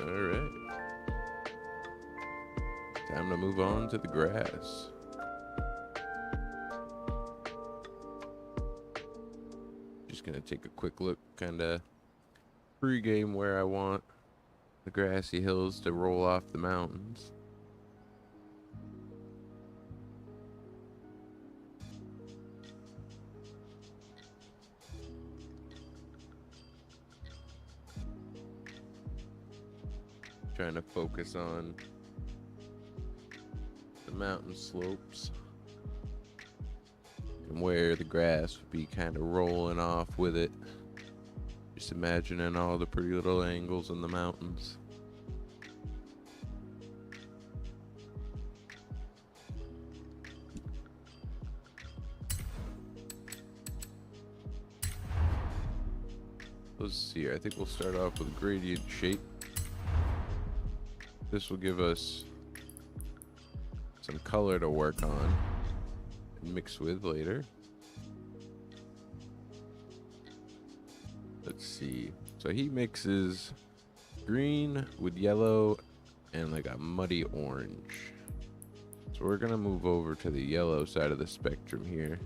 Alright. Time to move on to the grass. Just gonna take a quick look, kinda pre-game where I want the grassy hills to roll off the mountains. Trying to focus on the mountain slopes and where the grass would be kind of rolling off with it. Just imagining all the pretty little angles in the mountains. Let's see here. I think we'll start off with gradient shape. This will give us some color to work on and mix with later. Let's see. So he mixes green with yellow and like a muddy orange. So we're gonna move over to the yellow side of the spectrum here.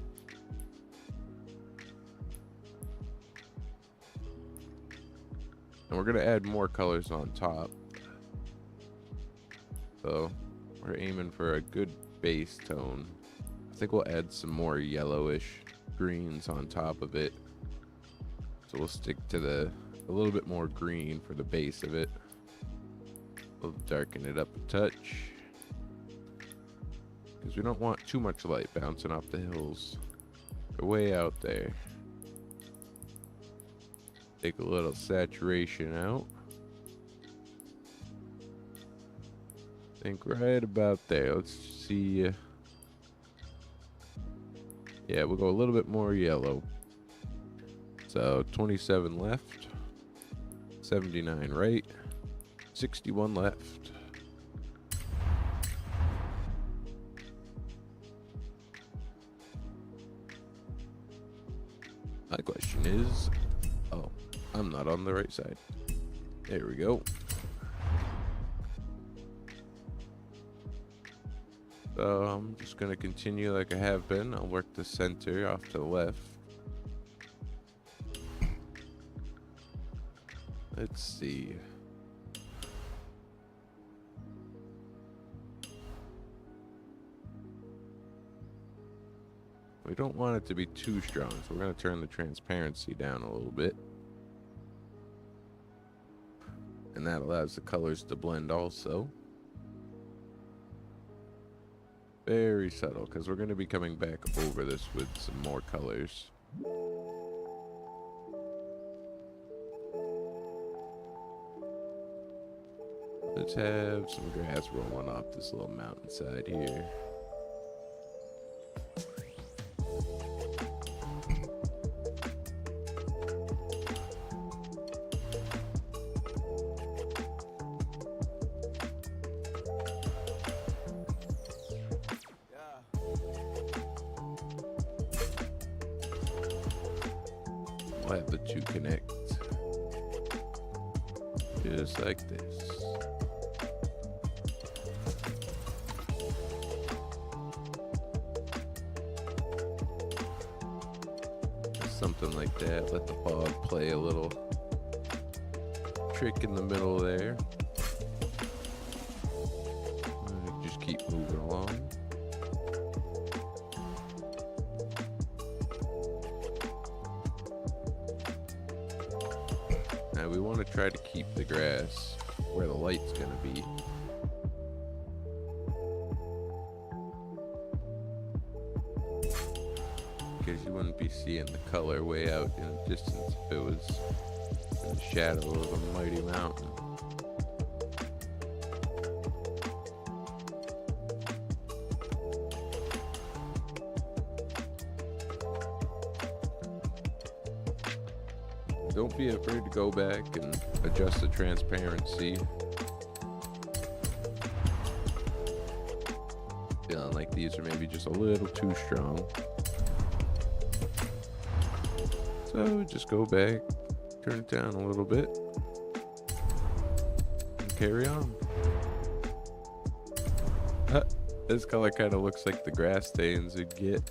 And we're gonna add more colors on top. So we're aiming for a good base tone. I think we'll add some more yellowish greens on top of it. So we'll stick to a little bit more green for the base of it. We'll darken it up a touch, because we don't want too much light bouncing off the hills. They're way out there. Take a little saturation out. I think right about there. Let's see. Yeah, we'll go a little bit more yellow. So 27 left, 79 right, 61 left. My question is, oh, I'm not on the right side. There we go. So I'm just gonna continue like I have been. I'll work the center off to the left. Let's see. We don't want it to be too strong, so we're gonna turn the transparency down a little bit. And that allows the colors to blend also. Very subtle, because we're going to be coming back over this with some more colors. Let's have some grass rolling off this little mountainside here. We'll have the two connect. Just like this. Something like that. Let the fog play a little trick in the middle there. And just keep moving along. Now we want to try to keep the grass where the light's going to be. Because you wouldn't be seeing the color way out in the distance if it was in the shadow of a mighty mountain. Don't be afraid to go back and adjust the transparency. Feeling like these are maybe just a little too strong. So just go back, turn it down a little bit. carry on. This color kind of looks like the grass stains would get.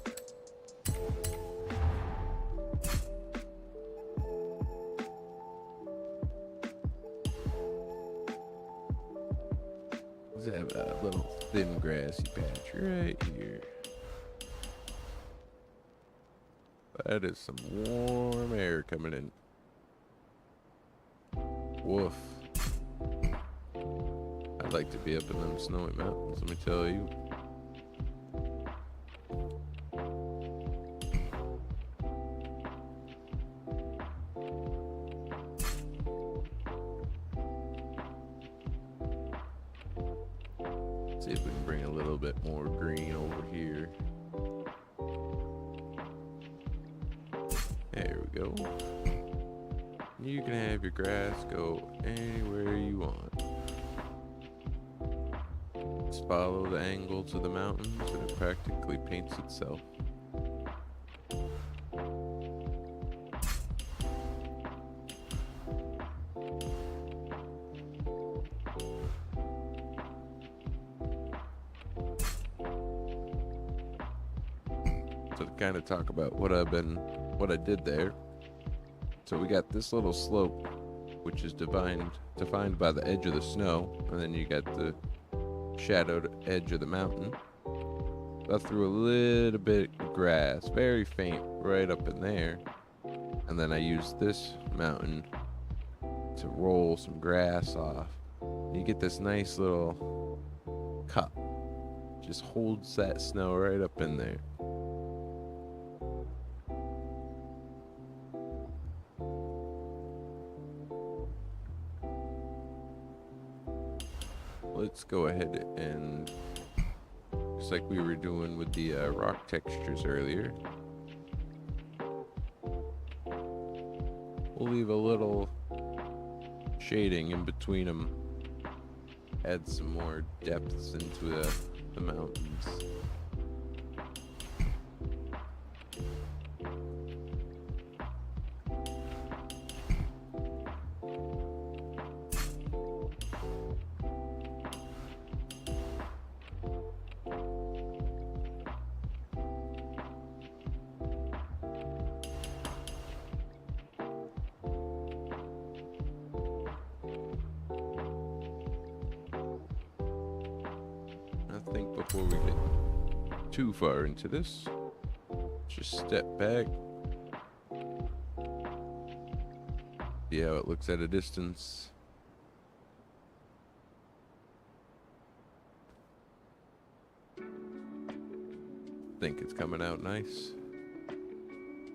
Let's have a little thin grassy patch right here. That is some warm air coming in. Woof. I'd like to be up in them snowy mountains, let me tell you. See if we can bring a little bit more green over here. There we go. You can have your grass go anywhere you want. Just follow the angles of the mountains and it practically paints itself. So to kind of talk about what I did there. So we got this little slope, which is defined by the edge of the snow, and then you got the shadowed edge of the mountain. I threw a little bit of grass, very faint, right up in there, and then I used this mountain to roll some grass off. You get this nice little cup, just holds that snow right up in there. Let's go ahead and, just like we were doing with the rock textures earlier, we'll leave a little shading in between them, add some more depths into the mountains. I think before we get too far into this, just step back. See how it looks at a distance. Think it's coming out nice.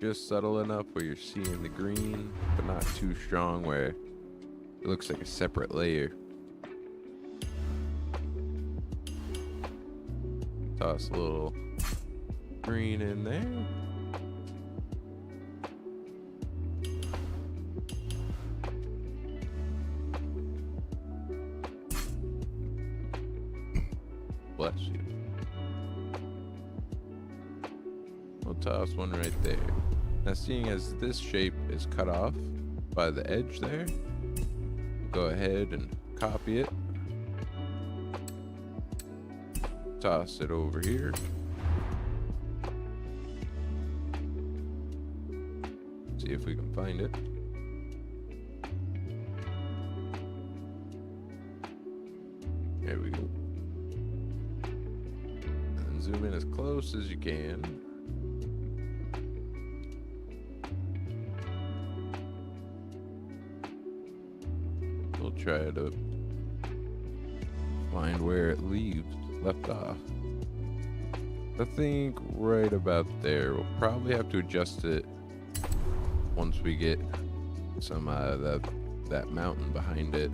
Just subtle enough where you're seeing the green, but not too strong where it looks like a separate layer. Toss a little green in there. Bless you. We'll toss one right there. Now, seeing as this shape is cut off by the edge there, go ahead and copy it. Toss it over here. See if we can find it. There we go. And zoom in as close as you can. We'll try to find where it left off. I think right about there. We'll probably have to adjust it once we get some that mountain behind it.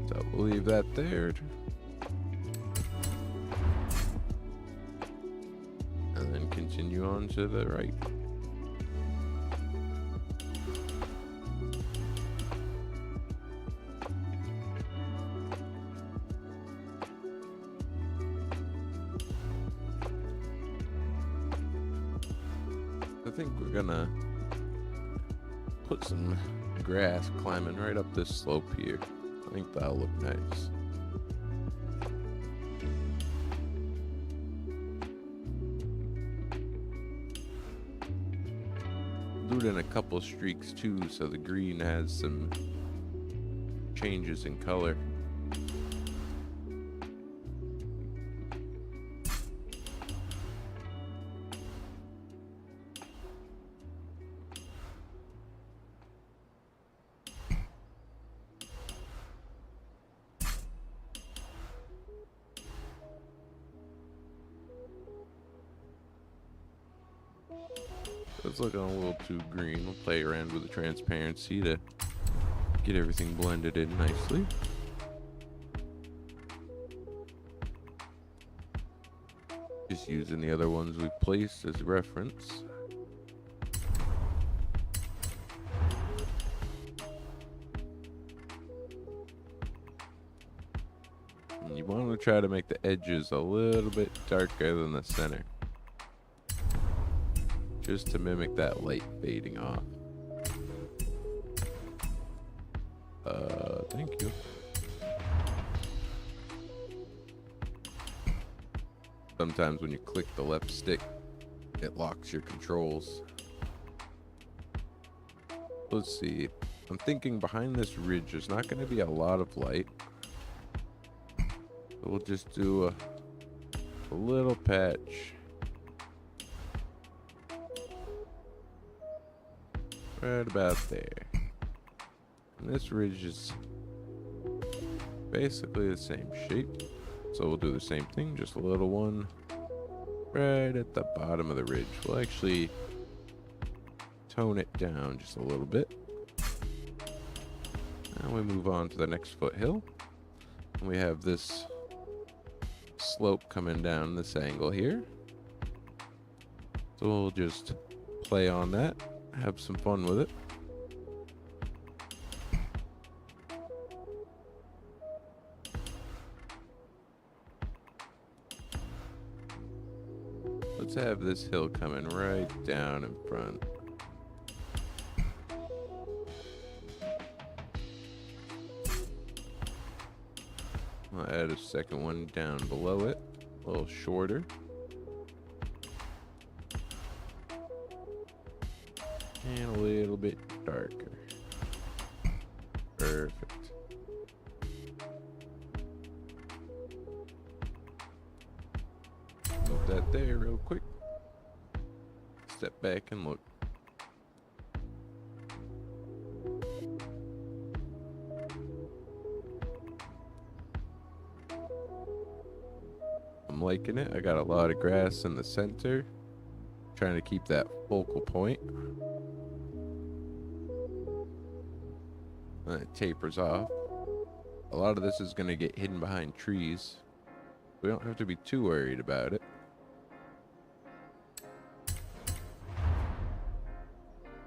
So we'll leave that there. And then continue on to the right. I think we're gonna put some grass climbing right up this slope here. I think that'll look nice. Do it in a couple streaks too, so the green has some changes in color. It's looking a little too green. We'll play around with the transparency to get everything blended in nicely. Just using the other ones we've placed as reference. And you want to try to make the edges a little bit darker than the center, just to mimic that light fading off. Thank you. Sometimes when you click the left stick, it locks your controls. Let's see. I'm thinking behind this ridge, there's not going to be a lot of light. So we'll just do a little patch. Right about there. And this ridge is basically the same shape. So we'll do the same thing, just a little one right at the bottom of the ridge. We'll actually tone it down just a little bit. And we move on to the next foothill. And we have this slope coming down this angle here. So we'll just play on that, have some fun with it. Let's have this hill coming right down in front. I'll add a second one down below it, a little shorter. And a little bit darker. Perfect. Move that there real quick. Step back and look. I'm liking it. I got a lot of grass in the center. Trying to keep that focal point. And it tapers off. A lot of this is going to get hidden behind trees. We don't have to be too worried about it.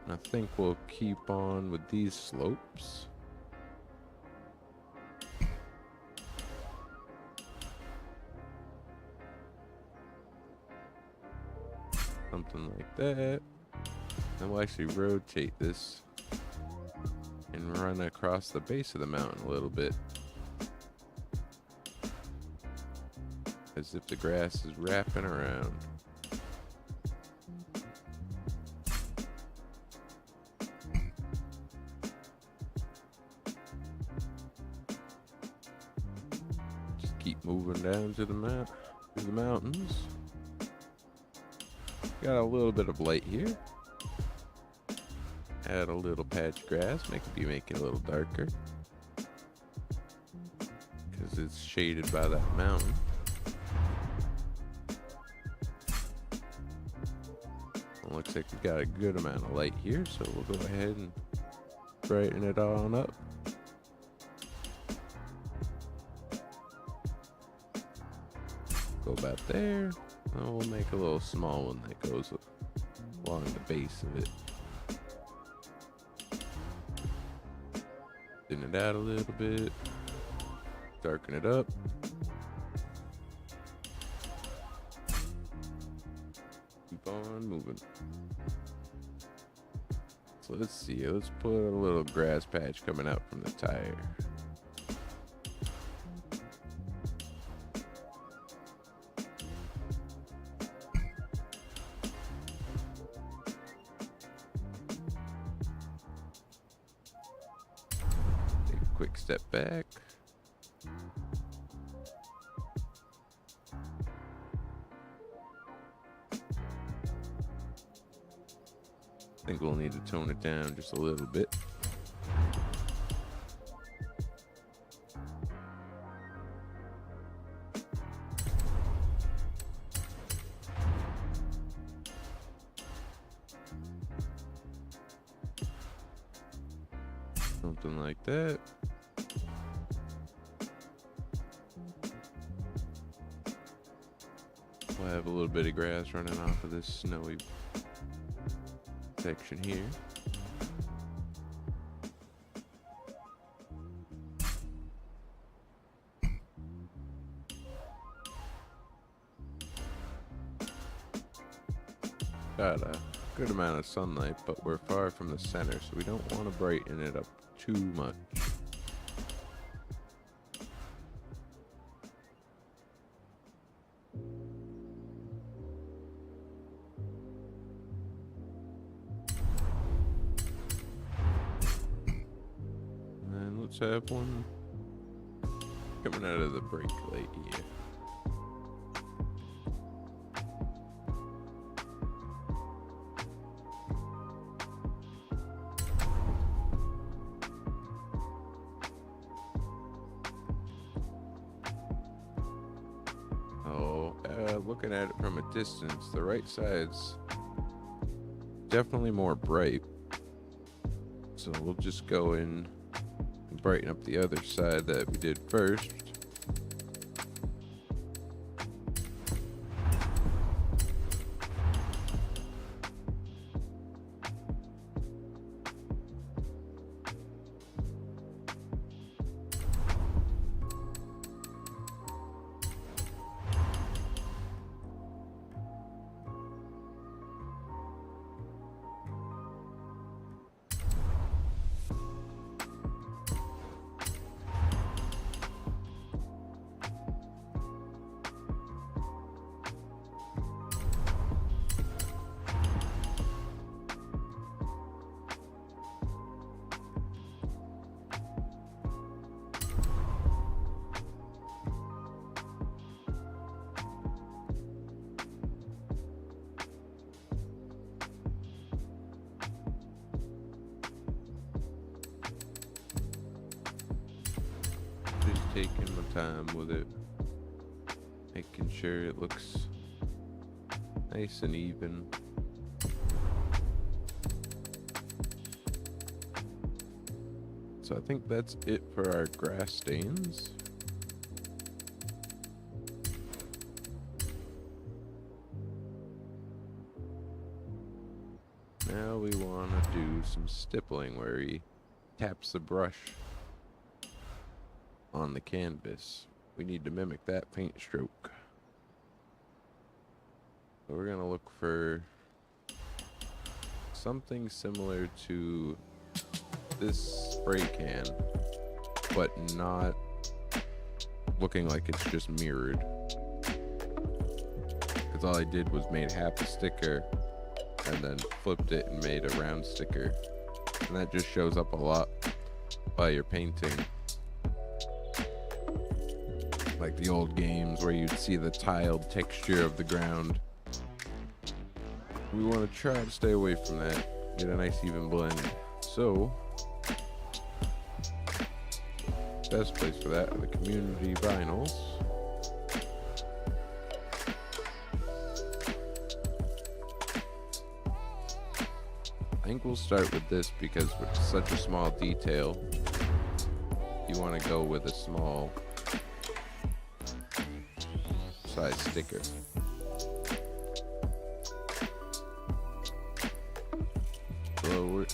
And I think we'll keep on with these slopes. Something like that. And we'll actually rotate this and run across the base of the mountain a little bit. As if the grass is wrapping around. Just keep moving down to the mountains. Got a little bit of light here. Add a little patch grass, make it a little darker. Because it's shaded by that mountain. Well, looks like we've got a good amount of light here, so we'll go ahead and brighten it on up. Go about there. And we'll make a little small one that goes along the base of it. Thin it out a little bit. Darken it up. Keep on moving. So let's see. Let's put a little grass patch coming out from the tire. Take a quick step back. I think we'll need to tone it down just a little bit. Something like that. We'll have a little bit of grass running off of this snowy section here. Got a good amount of sunlight, but we're far from the center, so we don't want to brighten it up too much. And let's have one coming out of the brake light here. Looking at it from a distance, the right side's definitely more bright. So we'll just go in and brighten up the other side that we did first. Taking my time with it, making sure it looks nice and even. So I think that's it for our grass stains. Now we want to do some stippling where he taps the brush on the canvas. We need to mimic that paint stroke. So we're gonna look for something similar to this spray can, but not looking like it's just mirrored. Because all I did was made half a sticker and then flipped it and made a round sticker. And that just shows up a lot while you're painting. Like the old games where you'd see the tiled texture of the ground. We want to try to stay away from that. Get a nice even blend. So, best place for that are the community vinyls. I think we'll start with this because with such a small detail, you want to go with a small size sticker. So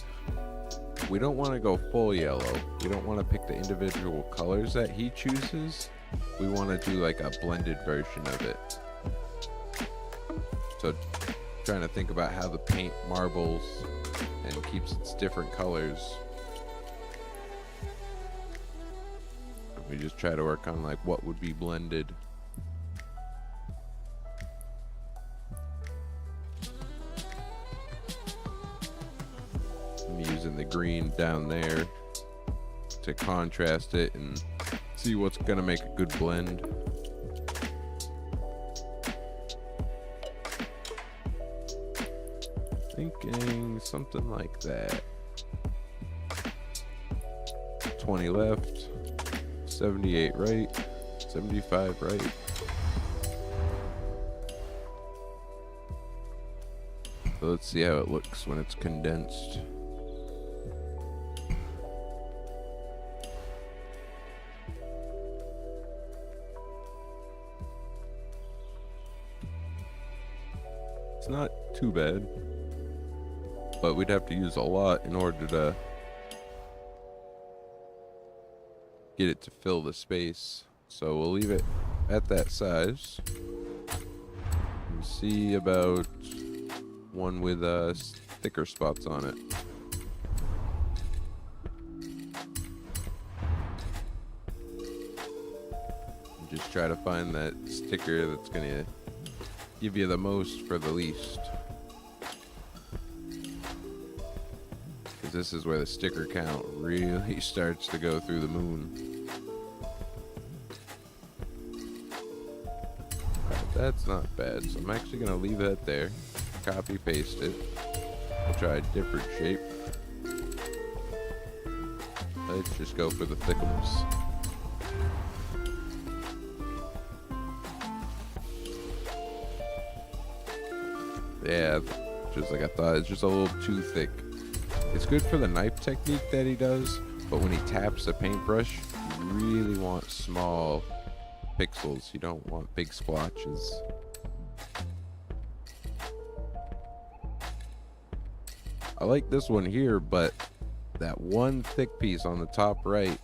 we don't want to go full yellow. We don't want to pick the individual colors that he chooses. We want to do like a blended version of it. So trying to think about how the paint marbles and keeps its different colors. We just try to work on like what would be blended. I'm using the green down there to contrast it and see what's gonna make a good blend. Thinking something like that. 20 left, 78 right, 75 right. So let's see how it looks when it's condensed. It's not too bad, but we'd have to use a lot in order to get it to fill the space. So we'll leave it at that size. And see about one with thicker spots on it. And just try to find that sticker that's gonna give you the most for the least. Because this is where the sticker count really starts to go through the moon. Alright, that's not bad. So I'm actually gonna leave that there. Copy paste it. We'll try a different shape. Let's just go for the thickums. Yeah, just like I thought, it's just a little too thick. It's good for the knife technique that he does, but when he taps the paintbrush, you really want small pixels. You don't want big splotches. I like this one here, but that one thick piece on the top right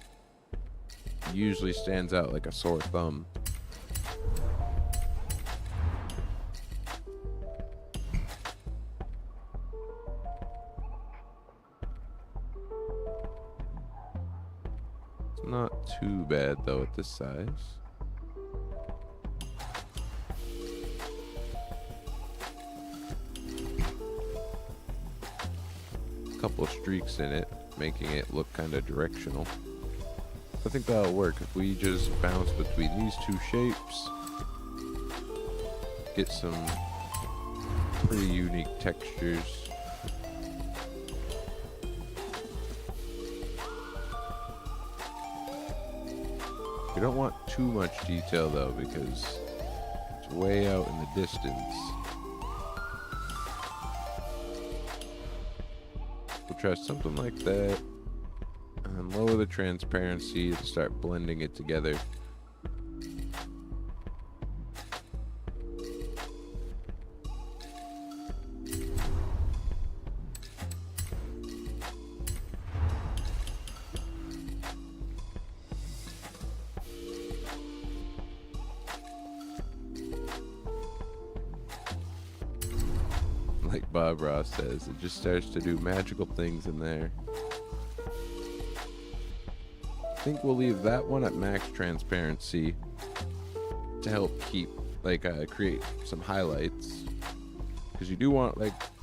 usually stands out like a sore thumb. It's not too bad though at this size. Couple of streaks in it, making it look kind of directional. I think that'll work if we just bounce between these two shapes. Get some pretty unique textures. You don't want too much detail though, because it's way out in the distance. We'll try something like that, and then lower the transparency and start blending it together. Like Bob Ross says, it just starts to do magical things in there. I think we'll leave that one at max transparency to help keep, create some highlights. Because you do want,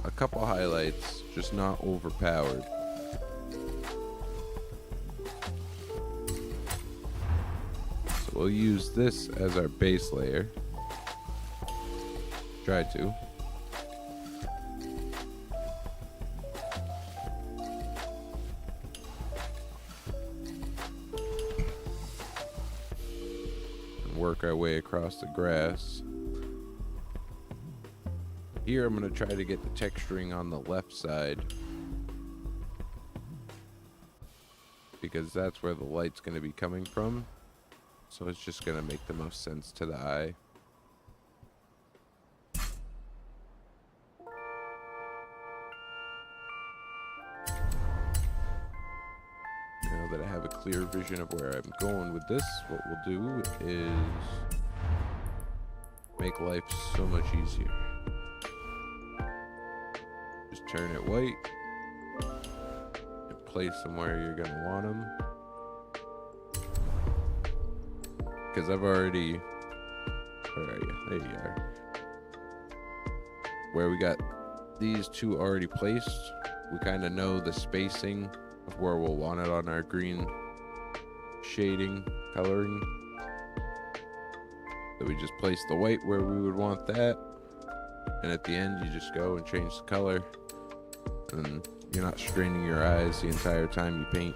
a couple highlights, just not overpowered. So we'll use this as our base layer. Try to. Work our way across the grass. Here I'm going to try to get the texturing on the left side, because that's where the light's going to be coming from. So it's just going to make the most sense to the eye. Now that I have a clear vision of where I'm going with this, what we'll do is make life so much easier. Just turn it white, place them where you're gonna want them. Because I've already, where are you? There you are. Where we got these two already placed, we kind of know the spacing of where we'll want it on our green shading coloring. So we just place the white where we would want that, and at the end you just go and change the color, and you're not straining your eyes the entire time you paint.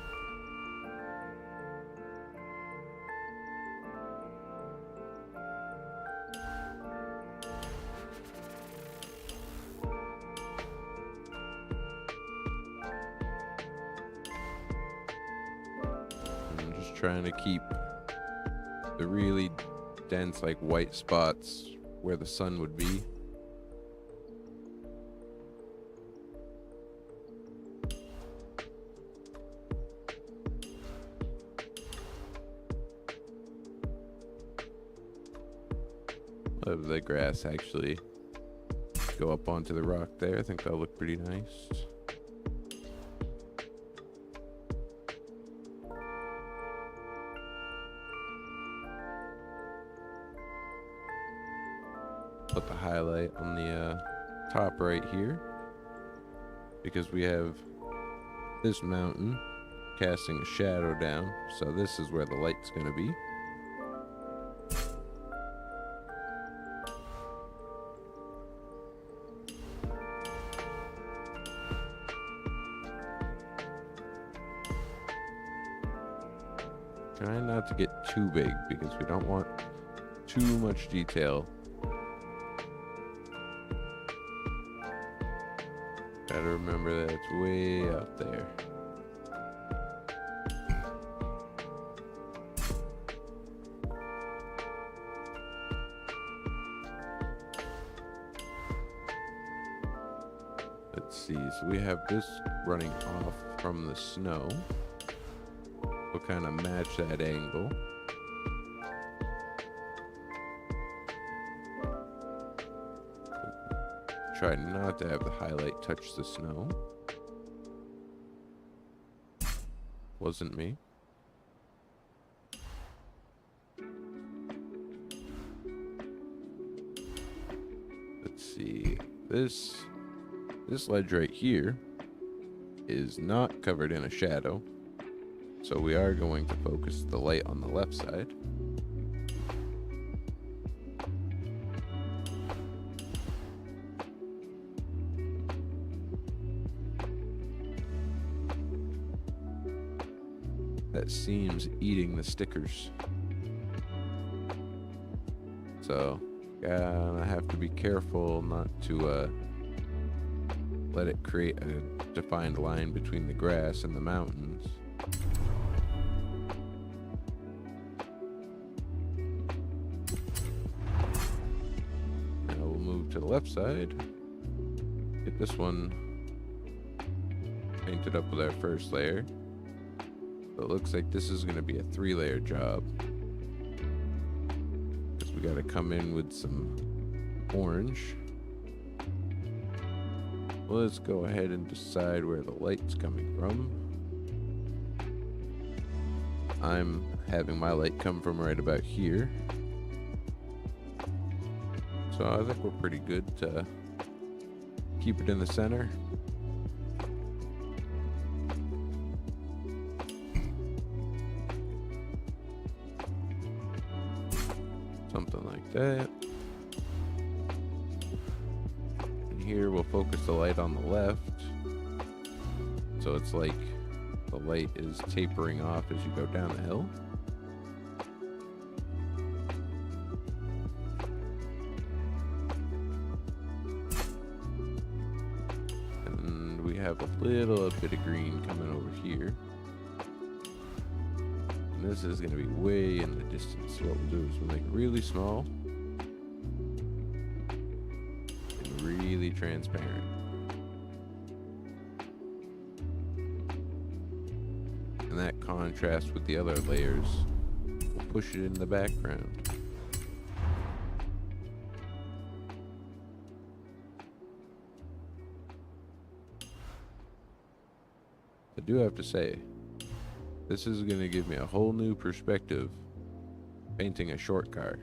I'm just trying to keep the really dense, like, white spots where the sun would be. Let the grass actually go up onto the rock there. I think that'll look pretty nice. Put the highlight on the top right here, because we have this mountain casting a shadow down, so this is where the light's going to be. Trying not to get too big because we don't want too much detail. Gotta remember that it's way out there. Let's see, so we have this running off from the snow. We'll kind of match that angle. Try not to have the highlight touch the snow. Wasn't me. Let's see. This ledge right here is not covered in a shadow, so we are going to focus the light on the left side. That seam's eating the stickers, so I have to be careful not to let it create a defined line between the grass and the mountains. Now we'll move to the left side, get this one painted up with our first layer. So it looks like this is going to be a 3-layer job, because we got to come in with some orange. Let's go ahead and decide where the light's coming from. I'm having my light come from right about here, so I think we're pretty good to keep it in the center. Something like that. And here we'll focus the light on the left, so it's like the light is tapering off as you go down the hill. And we have a little bit of green coming over here. And this is going to be way in the distance. So what we'll do is we'll make it really small and really transparent. And that contrast with the other layers will push it in the background. The do have to say, this is going to give me a whole new perspective painting a short car.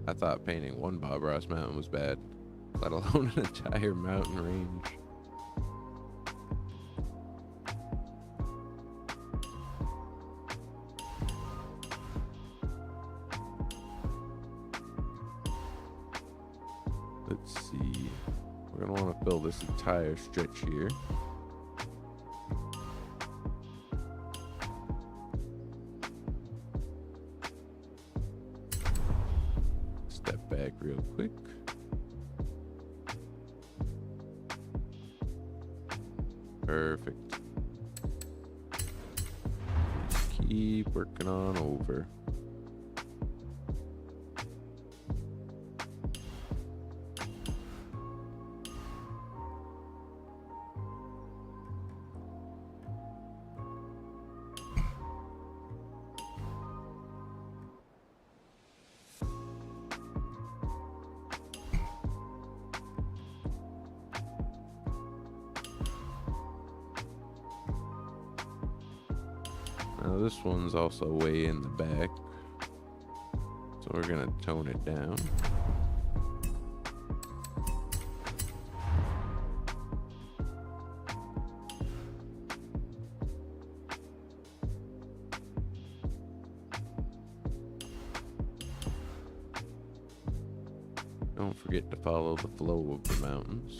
I thought painting one Bob Ross mountain was bad, let alone an entire mountain range. Let's see. We're going to want to fill this entire stretch here. Step back real quick. Perfect. Just keep working on over. Now this one's also way in the back, so we're gonna tone it down. Don't forget to follow the flow of the mountains.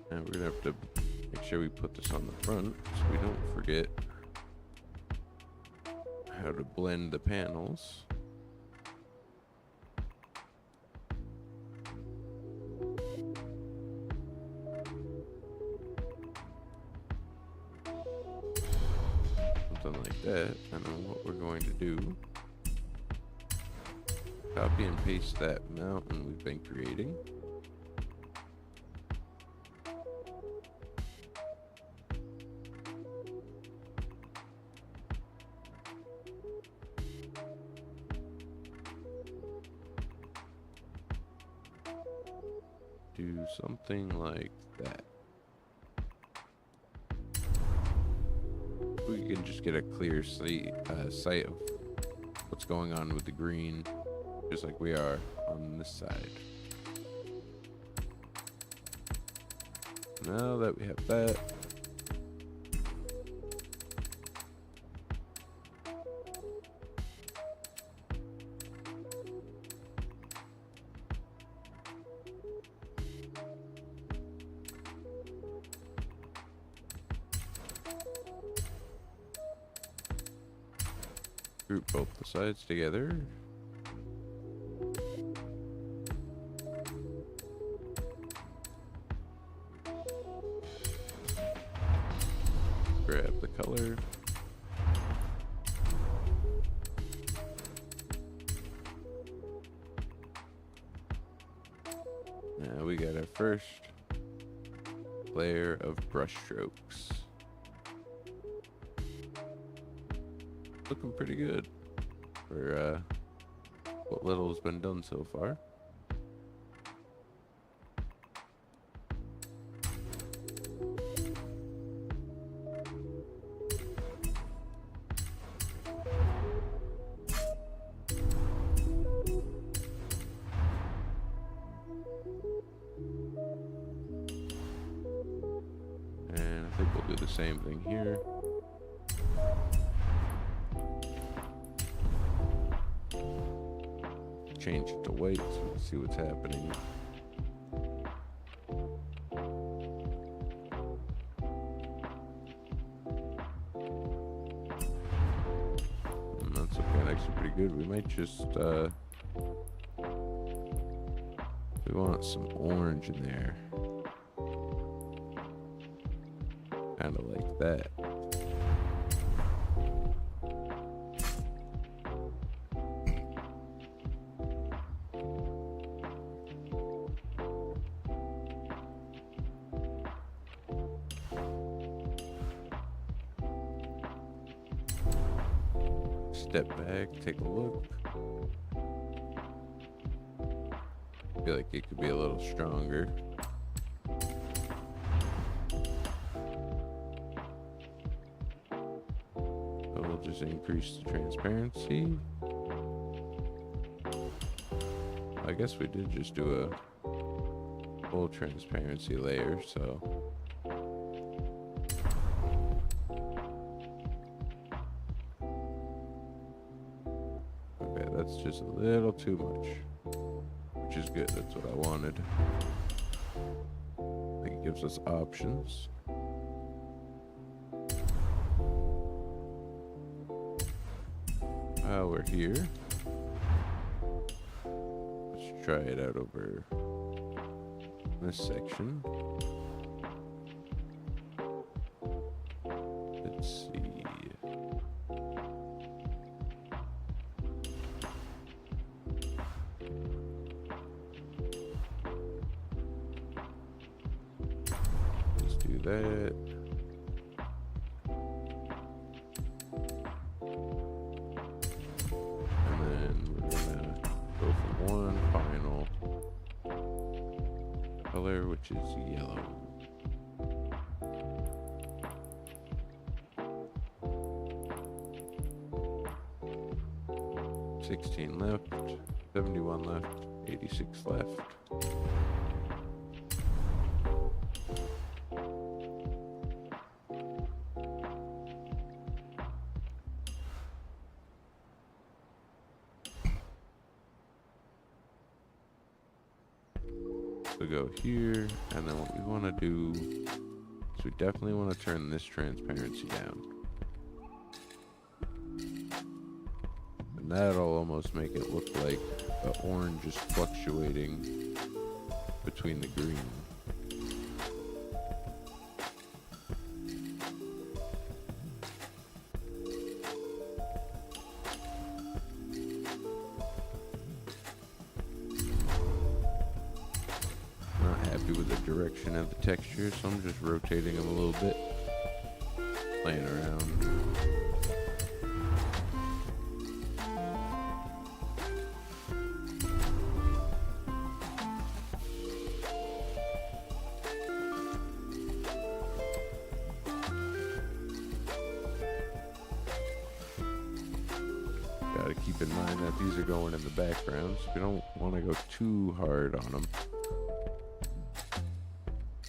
And we're gonna have to make sure we put this on the front so we don't forget how to blend the panels. Something like that. And then what we're going to do, copy and paste that mountain we've been creating. Do something like that. We can just get a clear sight of what's going on with the green, just like we are on this side. Now that we have that, group both the sides together. Grab the color. Now we got our first layer of brush strokes. Looking pretty good for what little has been done so far. I think we'll do the same thing here. Change it to white so we can see what's happening. And that's okay, actually pretty good. We might just, we want some orange in there. Kind of like that. Step back, take a look. I feel like it could be a little stronger. So we'll just increase the transparency. I guess we did just do a full transparency layer, so. That's just a little too much, which is good. That's what I wanted. I think it gives us options. We're here. Let's try it out over this section. Let's see. That. And then we're gonna go for one final color, which is yellow. $16 left, 71 left, 86 left. So go here, and then what we want to do is we definitely want to turn this transparency down. And that'll almost make it look like the orange is fluctuating between the green. With the direction of the texture, so I'm just rotating them a little bit, playing around. Gotta keep in mind that these are going in the background, so we don't want to go too hard on them.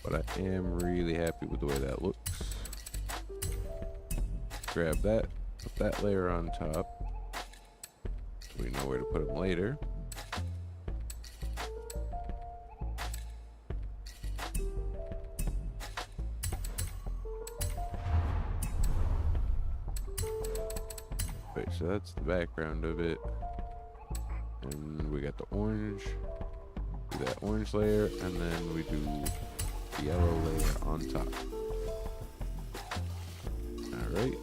But I am really happy with the way that looks. Grab that, put that layer on top, so we know where to put them later. Wait, so that's the background of it. And we got the orange, do that orange layer, and then we do yellow layer on top. Alright.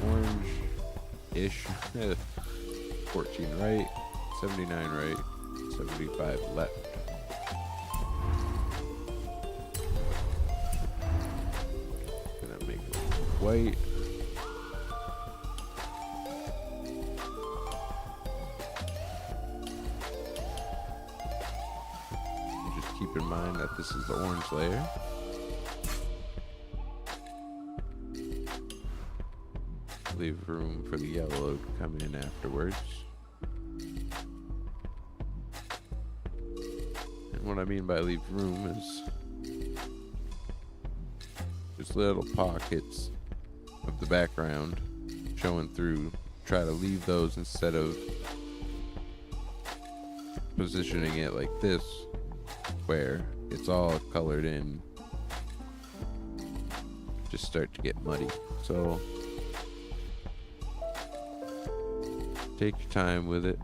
Orange-ish. 14 right, 79 right, 75 left. Gonna make it white. Keep in mind that this is the orange layer. Leave room for the yellow to come in afterwards. And what I mean by leave room is just little pockets of the background showing through. Try to leave those instead of positioning it like this, where it's all colored in. Just start to get muddy. So take your time with it.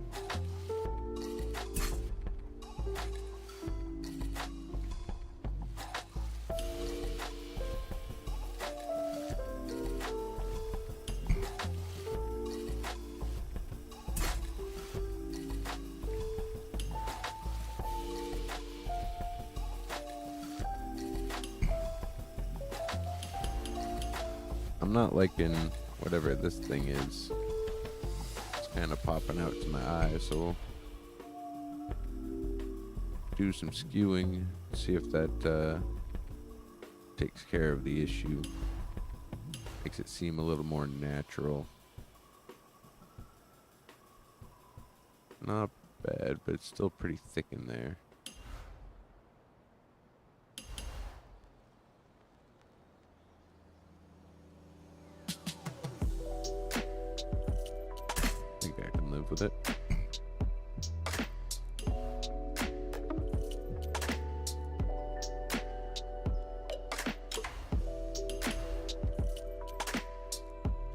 I'm not liking whatever this thing is. It's kind of popping out to my eye, so do some skewing, see if that takes care of the issue. Makes it seem a little more natural. Not bad, but it's still pretty thick in there. With it.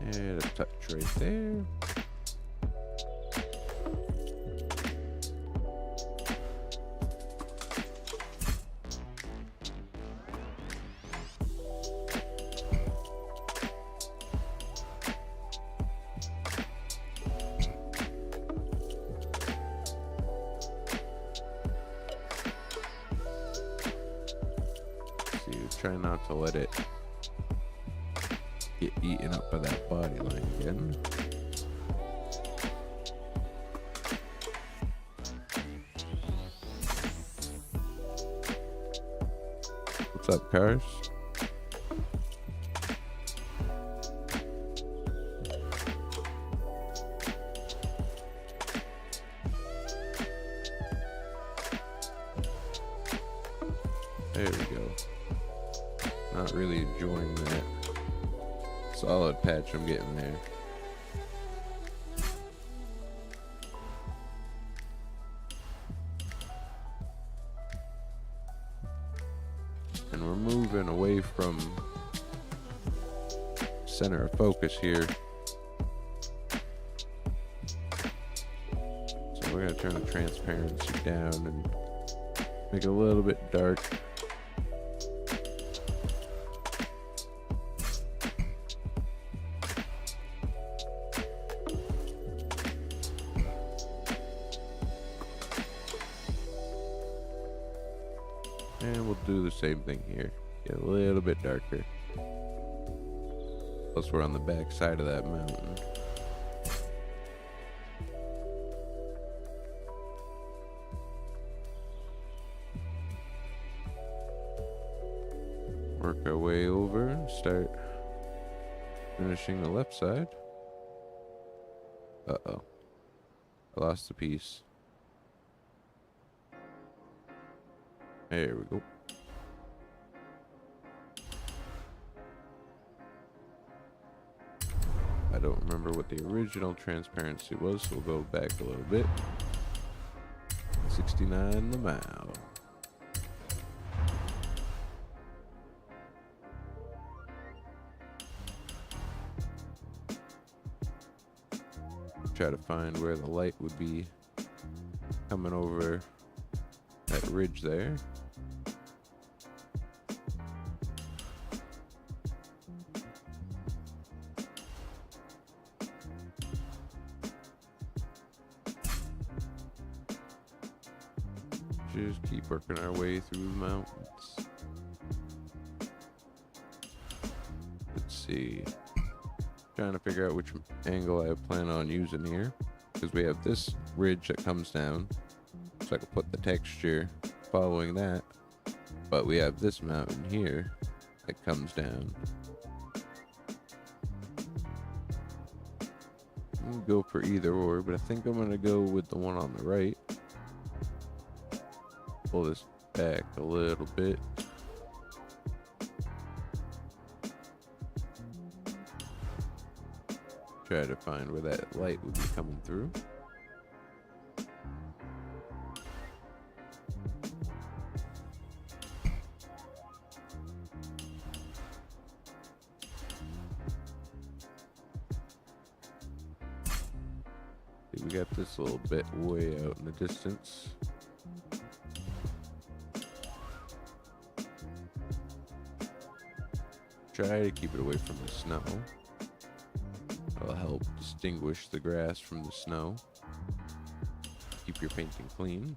And a touch right there. Try not to let it get eaten up by that body line again. What's up, cars? There we go. Not really enjoying that solid patch I'm getting there. And we're moving away from center of focus here. So we're gonna turn the transparency down and make it a little bit dark. And we'll do the same thing here. Get a little bit darker. Plus we're on the back side of that mountain. Work our way over and start finishing the left side. Uh-oh. I lost a piece. There we go. I don't remember what the original transparency was, so we'll go back a little bit. 69 the mile. Try to find where the light would be coming over that ridge there. Just keep working our way through the mountains. Let's see. Trying to figure out which angle I plan on using here, because we have this ridge that comes down, so I can put the texture following that, but we have this mountain here that comes down. I'm gonna go for either or, but I think I'm gonna go with the one on the right. Pull this back a little bit. Try to find where that light would be coming through. We got this little bit way out in the distance. Try to keep it away from the snow. That'll help distinguish the grass from the snow. Keep your painting clean.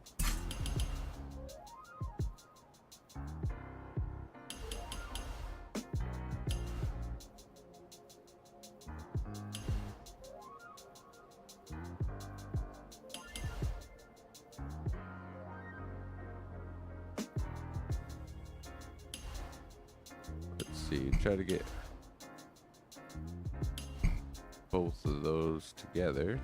See, try to get both of those together.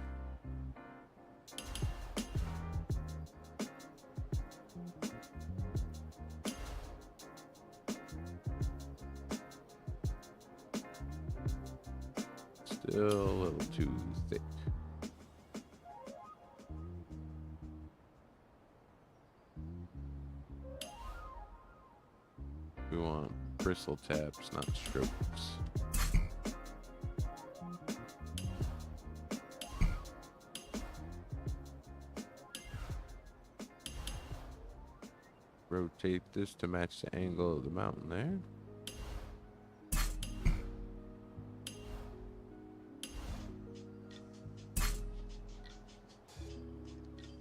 Still a little too thick. We want bristle taps, not strokes. Rotate this to match the angle of the mountain there.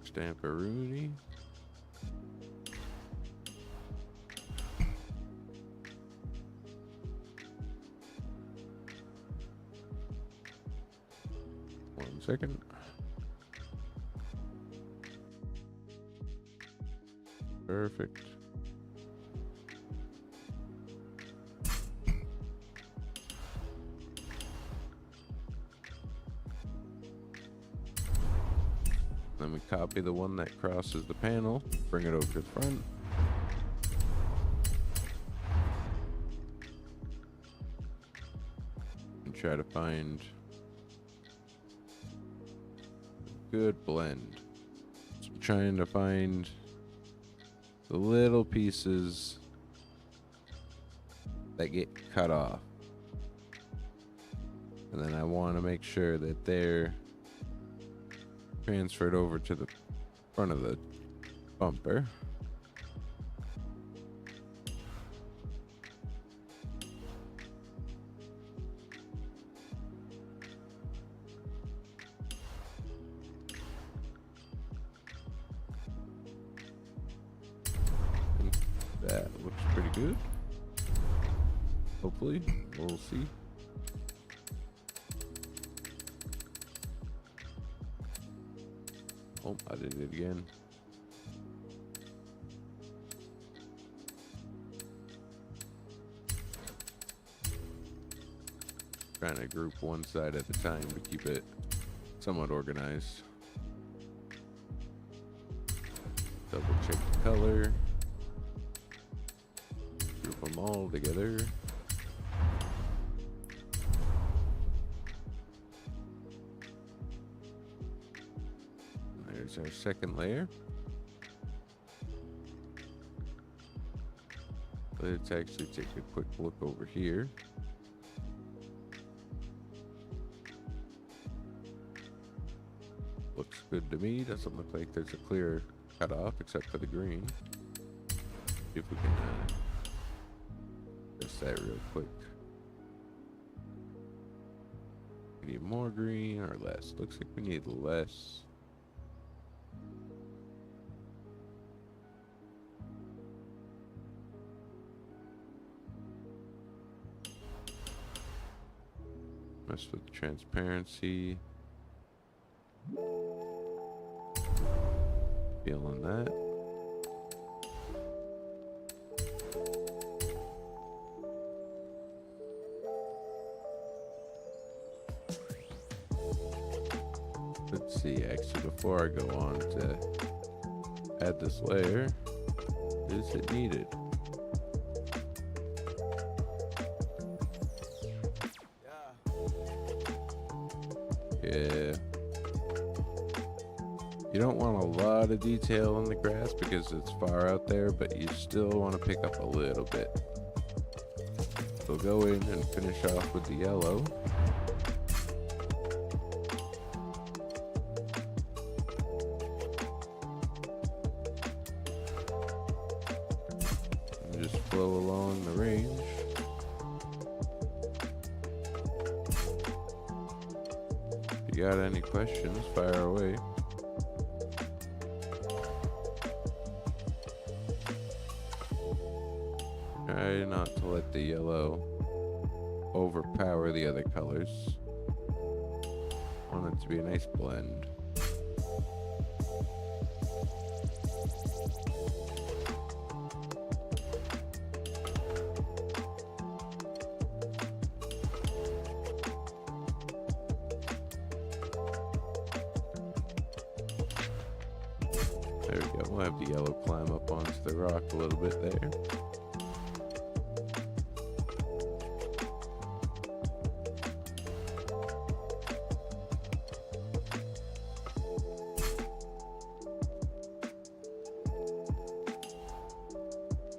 Stamperoonie. One second. Perfect. Then we copy the one that crosses the panel, bring it over to the front. And try to find a good blend. So I'm trying to find the little pieces that get cut off. And then I want to make sure that they're transferred over to the front of the bumper. And that looks pretty good. Hopefully, we'll see. Oh, I did it again. Trying to group one side at a time to keep it somewhat organized. Double check the color. Group them all together. There's our second layer. Let's actually take a quick look over here. Looks good to me. Doesn't look like there's a clear cutoff except for the green. See if we can adjust that real quick. We need more green or less. Looks like we need less. Mess with the transparency. Feeling that. Let's see, actually, before I go on to add this layer, is it needed? Yeah. You don't want a lot of detail on the grass because it's far out there, but you still want to pick up a little bit. So go in and finish off with the yellow. And just flow along the range. If you got any questions, fire away. Try not to let the yellow overpower the other colors. Want it to be a nice blend. There we go. We'll have the yellow climb up onto the rock a little bit there.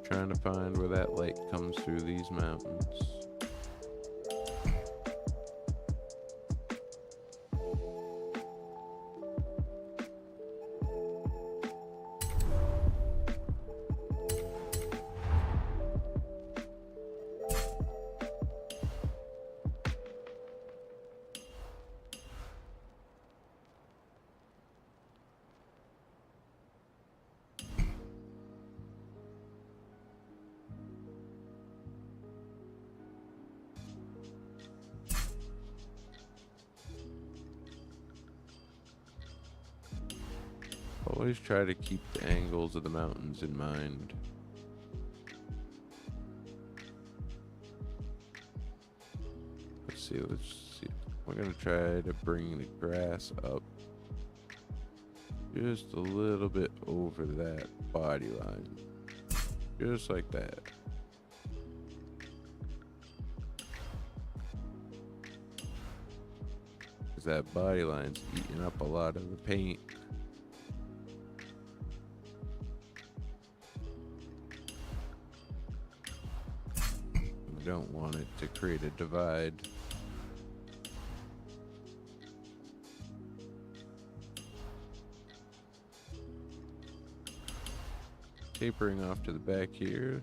Trying to find where that light comes through these mountains. Always try to keep the angles of the mountains in mind. Let's see. We're gonna try to bring the grass up just a little bit over that body line. Just like that. Because that body line's eating up a lot of the paint. We don't want it to create a divide. Tapering off to the back here.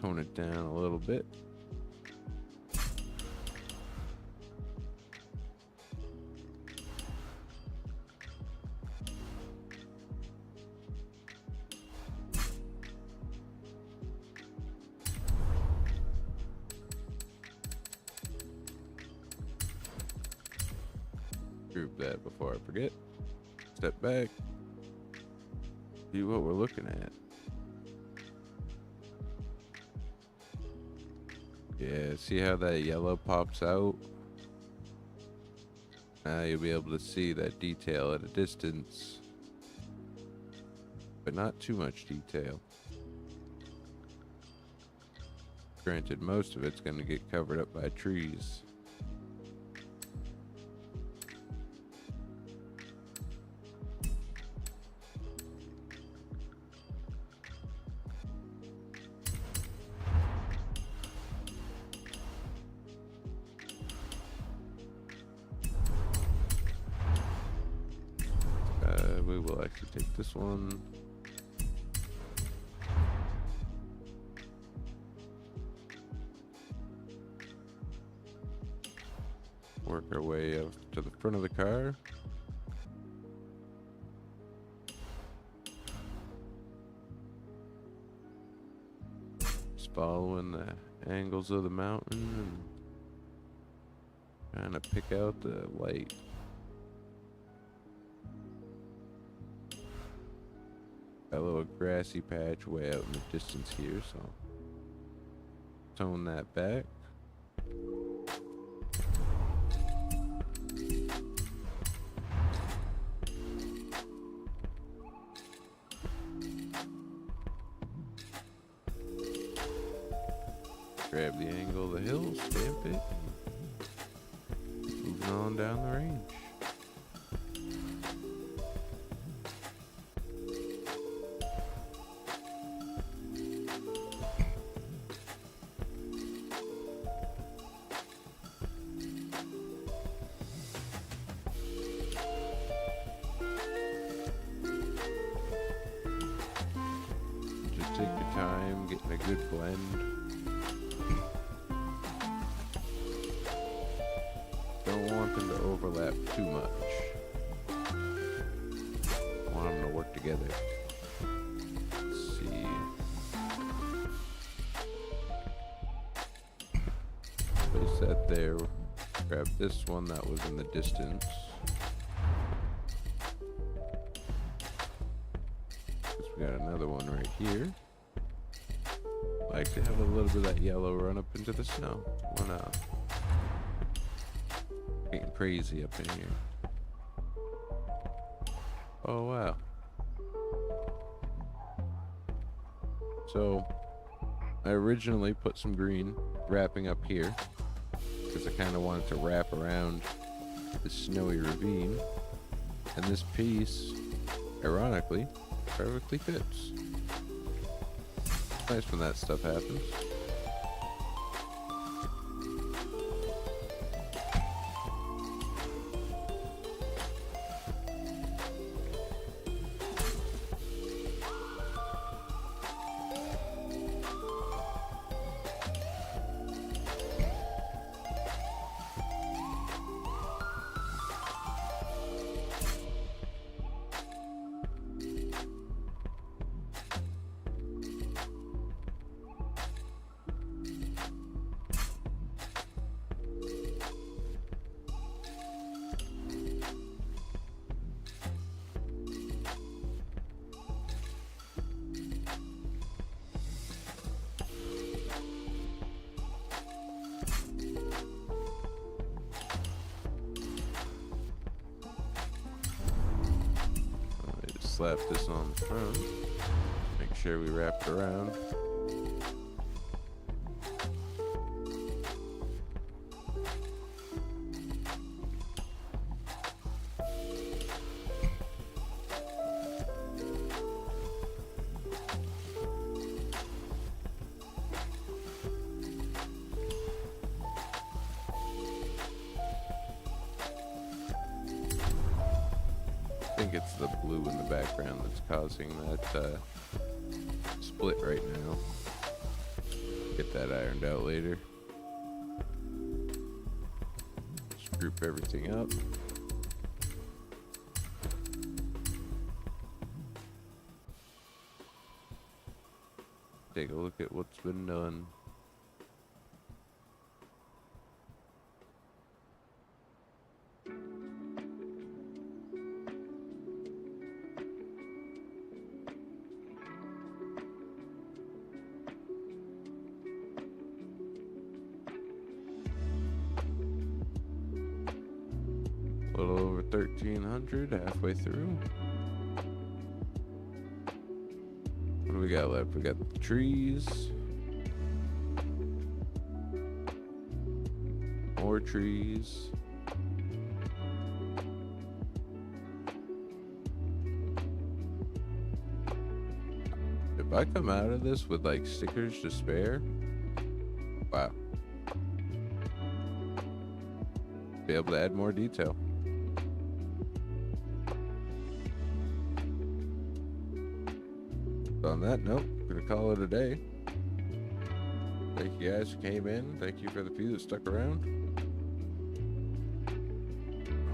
Tone it down a little bit. Group that before I forget. Step back. See what we're looking at. Yeah, see how that yellow pops out? Now you'll be able to see that detail at a distance, but not too much detail. Granted, most of it's going to get covered up by trees. We will actually take this one. Work our way up to the front of the car. Just following the angles of the mountain and trying to pick out the light. Got a little grassy patch way out in the distance here, so tone that back. Grab the angle of the hill, stamp it. Move on down the range. Just take your time, getting a good blend. Don't want them to overlap too much. I want them to work together. Let's see. Place that there. Grab this one that was in the distance. Guess we got another one right here. Like to have a little bit of that yellow run up into the snow. Why not? Getting crazy up in here. Oh wow. So I originally put some green wrapping up here because I kind of wanted to wrap around the snowy ravine, and this piece ironically perfectly fits. Nice when that stuff happens. Slap this on the front. Make sure we wrap it around. I think it's the blue in the background that's causing that split right now. Get that ironed out later. Just group everything up. Take a look at what's been done. A little over 1,300, halfway through. What do we got left? We got the trees. More trees. If I come out of this with like stickers to spare, wow. Be able to add more detail. On that note, I'm gonna call it a day. Thank you guys who came in. Thank you for the few that stuck around.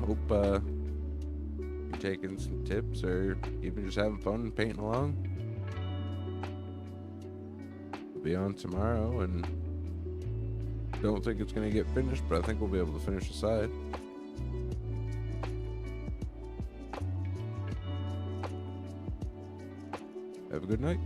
Hope you're taking some tips or even just having fun and painting along. We'll be on tomorrow, and don't think it's gonna get finished, but I think we'll be able to finish the side. Have a good night.